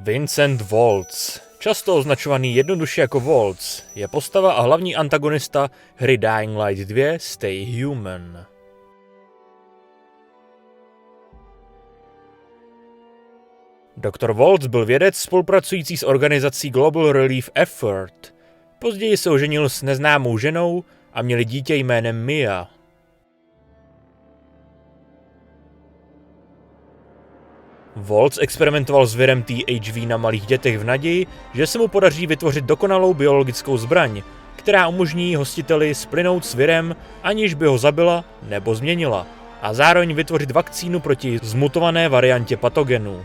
Vincent Waltz, často označovaný jednoduše jako Waltz, je postava a hlavní antagonista hry Dying Light 2 Stay Human. Dr. Waltz byl vědec spolupracující s organizací Global Relief Effort. Později se oženil s neznámou ženou a měli dítě jménem Mia. Waltz experimentoval s virem THV na malých dětech v naději, že se mu podaří vytvořit dokonalou biologickou zbraň, která umožní hostiteli splynout s virem, aniž by ho zabila nebo změnila, a zároveň vytvořit vakcínu proti zmutované variantě patogenu.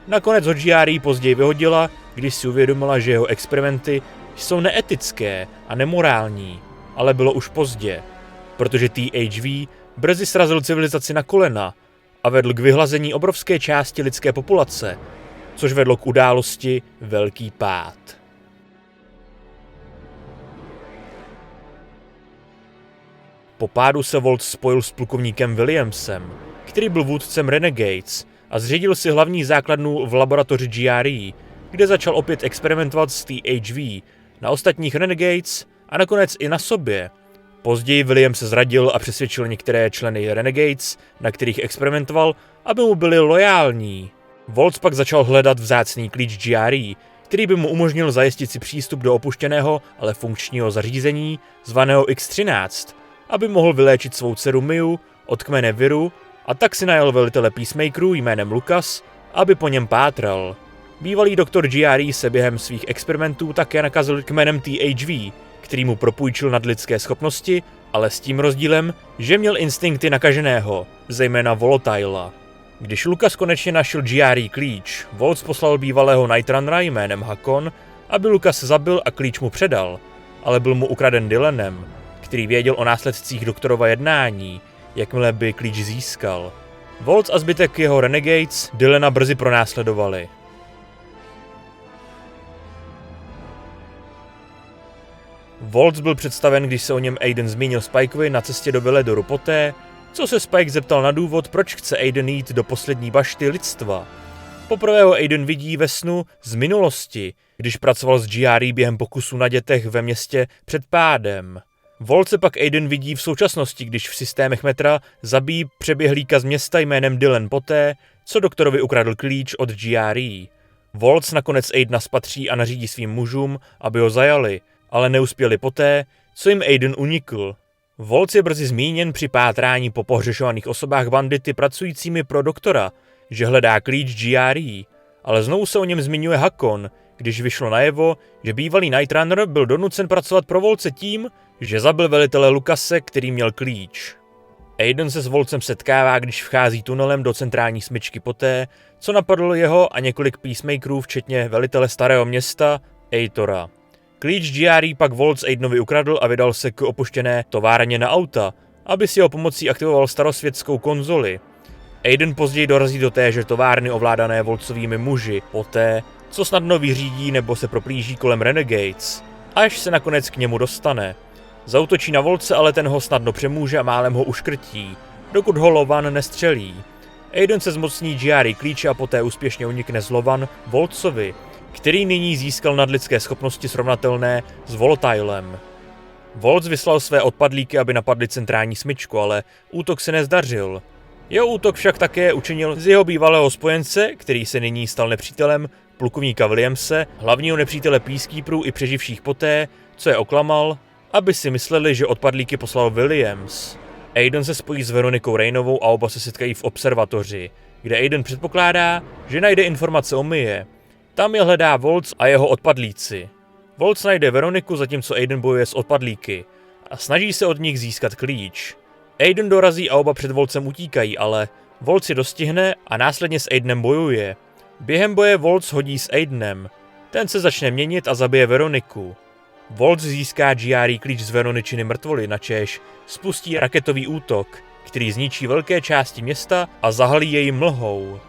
Nakonec ho GRE později vyhodila, když si uvědomila, že jeho experimenty jsou neetické a nemorální, ale bylo už pozdě, protože THV brzy srazil civilizaci na kolena a vedl k vyhlazení obrovské části lidské populace, což vedlo k události Velký pád. Po pádu se Waltz spojil s plukovníkem Williamsem, který byl vůdcem Renegades, a zřídil si hlavní základnu v laboratoři GRE, kde začal opět experimentovat s THV na ostatních Renegades a nakonec i na sobě. Později William se zradil a přesvědčil některé členy Renegades, na kterých experimentoval, aby mu byli lojální. Waltz pak začal hledat vzácný klíč GRE, který by mu umožnil zajistit si přístup do opuštěného, ale funkčního zařízení zvaného X-13, aby mohl vyléčit svou dceru Miu od kmene viru, a tak si najel velitele Peacemakerů jménem Lucas, aby po něm pátral. Bývalý doktor GRE se během svých experimentů také nakazil kmenem THV, který mu propůjčil nadlidské schopnosti, ale s tím rozdílem, že měl instinkty nakaženého, zejména Volatila. Když Lucas konečně našel GRE klíč, Waltz poslal bývalého Nightrunnera jménem Hakon, aby Lucas zabil a klíč mu předal, ale byl mu ukraden Dylanem, který věděl o následcích doktorova jednání, jakmile by klíč získal. Waltz a zbytek jeho Renegades Dylana brzy pronásledovali. Waltz byl představen, když se o něm Aiden zmínil Spikeovi na cestě do Veledoru poté, co se Spike zeptal na důvod, proč chce Aiden jít do poslední bašty lidstva. Poprvé ho Aiden vidí ve snu z minulosti, když pracoval s GRE během pokusů na dětech ve městě před pádem. Waltz se pak Aiden vidí v současnosti, když v systémech metra zabíjí přeběhlíka z města jménem Dylan poté, co doktorovi ukradl klíč od GRE. Waltz nakonec Aidena spatří a nařídí svým mužům, aby ho zajali, ale neuspěli poté, co jim Aiden unikl. Waltz je brzy zmíněn při pátrání po pohřešovaných osobách bandity pracujícími pro doktora, že hledá klíč GRE, ale znovu se o něm zmiňuje Hakon, když vyšlo najevo, že bývalý Nightrunner byl donucen pracovat pro Waltze tím, že zabil velitele Lucase, který měl klíč. Aiden se s Waltzem setkává, když vchází tunelem do centrální smyčky poté, co napadl jeho a několik Peacemakerů, včetně velitele starého města, Aitora. Klíč GRE pak Waltz Aidenovi ukradl a vydal se k opuštěné továrně na auta, aby si jeho pomocí aktivoval starosvětskou konzoli. Aiden později dorazí do téže továrny ovládané Waltzovými muži, poté, co snadno vyřídí nebo se proplíží kolem Renegades, až se nakonec k němu dostane. Zaútočí na Waltze, ale ten ho snadno přemůže a málem ho uškrtí, dokud ho Lovan nestřelí. Aiden se zmocní GRE klíče a poté úspěšně unikne z Lovan Waltzovi, který nyní získal nadlidské schopnosti srovnatelné s Volatilem. Waltz vyslal své odpadlíky, aby napadli centrální smyčku, ale útok se nezdařil. Jeho útok však také učinil z jeho bývalého spojence, který se nyní stal nepřítelem, plukovníka Williamse, hlavního nepřítele Peacekeeperů i přeživších poté, co je oklamal, aby si mysleli, že odpadlíky poslal Williams. Aiden se spojí s Veronikou Rainovou a oba se setkají v observatoři, kde Aiden předpokládá, že najde informace o Mie. Tam je hledá Waltz a jeho odpadlíci. Waltz najde Veroniku, zatímco Aiden bojuje s odpadlíky a snaží se od nich získat klíč. Aiden dorazí a oba před Waltzem utíkají, ale Waltz je dostihne a následně s Aidenem bojuje. Během boje Waltz hodí s Aidenem. Ten se začne měnit a zabije Veroniku. Waltz získá GRE klíč z Veroničiny mrtvoly, načež spustí raketový útok, který zničí velké části města a zahalí jej mlhou.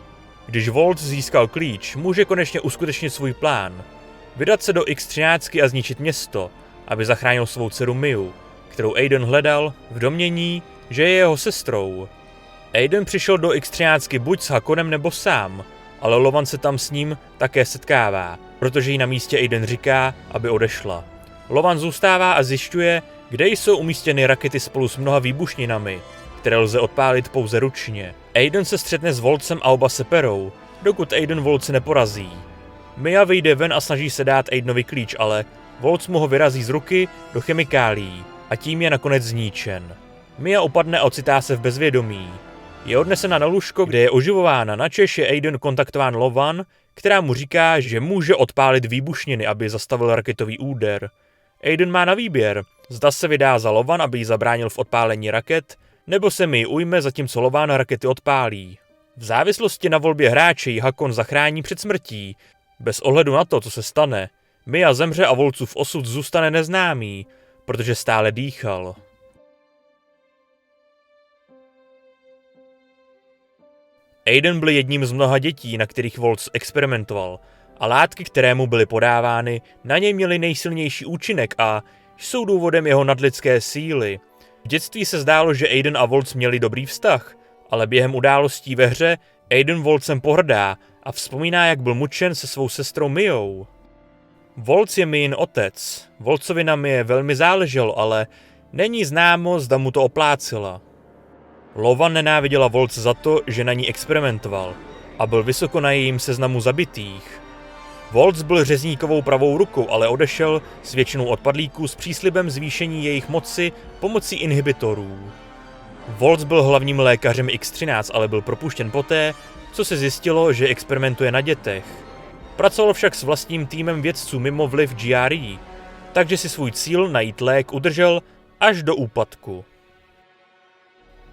Když Waltz získal klíč, může konečně uskutečnit svůj plán. Vydat se do X-13 a zničit město, aby zachránil svou dceru Miu, kterou Aiden hledal v domnění, že je jeho sestrou. Aiden přišel do X-13 buď s Hakonem nebo sám, ale Lovan se tam s ním také setkává, protože jí na místě Aiden říká, aby odešla. Lovan zůstává a zjišťuje, kde jsou umístěny rakety spolu s mnoha výbušninami, které lze odpálit pouze ručně. Aiden se střetne s Voltsem a oba se perou, dokud Aiden Voltse neporazí. Mia vyjde ven a snaží se dát Aidenovi klíč, ale Volts mu ho vyrazí z ruky do chemikálií a tím je nakonec zničen. Mia upadne a ocitá se v bezvědomí. Je odnesena na lůžko, kde je oživována, načež je Aiden kontaktován Lovan, která mu říká, že může odpálit výbušniny, aby zastavil raketový úder. Aiden má na výběr, zda se vydá za Lovan, aby jí zabránil v odpálení raket, nebo se mi ujme, zatímco Lovan rakety odpálí. V závislosti na volbě hráče ji Hakon zachrání před smrtí. Bez ohledu na to, co se stane, Mia zemře a Voltsův osud zůstane neznámý, protože stále dýchal. Aiden byl jedním z mnoha dětí, na kterých Volts experimentoval, a látky, které mu byly podávány, na něj měly nejsilnější účinek a jsou důvodem jeho nadlidské síly. V dětství se zdálo, že Aiden a Volts měli dobrý vztah, ale během událostí ve hře Aiden Voltsem pohrdá a vzpomíná, jak byl mučen se svou sestrou Miou. Volts je Miin otec. Voltsovi na Mie velmi záleželo, ale není známo, zda mu to oplácila. Lovan nenáviděla Volts za to, že na ní experimentoval a byl vysoko na jejím seznamu zabitých. Volts byl řezníkovou pravou rukou, ale odešel s většinou odpadlíků s příslibem zvýšení jejich moci pomocí inhibitorů. Volts byl hlavním lékařem X-13, ale byl propuštěn poté, co se zjistilo, že experimentuje na dětech. Pracoval však s vlastním týmem vědců mimo vliv GRE, takže si svůj cíl najít lék udržel až do úpadku.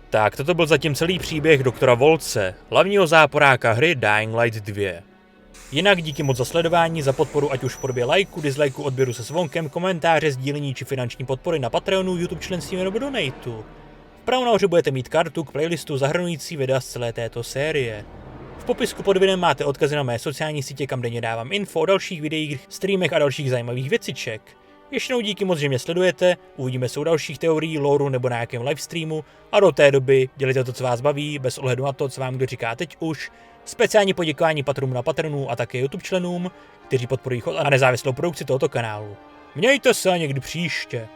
Tak, toto byl zatím celý příběh doktora Voltse, hlavního záporáka hry Dying Light 2. Jinak díky moc za sledování, za podporu ať už v podobě lajku, dislajku, odběru se zvonkem, komentáře, sdílení či finanční podpory na Patreonu, YouTube členství nebo donateu. Vpravo nahoře budete mít kartu k playlistu zahrnující videa z celé této série. V popisku pod videem máte odkazy na mé sociální sítě, kam denně dávám info o dalších videích, streamech a dalších zajímavých věciček. Ještě jednou díky moc, že mě sledujete, uvidíme se u dalších teorií, lore nebo na nějakém livestreamu a do té doby dělejte to, co vás baví, bez ohledu na to, co vám kdo říká teď už. Speciální poděkování patronům na Patronu a také YouTube členům, kteří podporují chod a nezávislou produkci tohoto kanálu. Mějte se a někdy příště.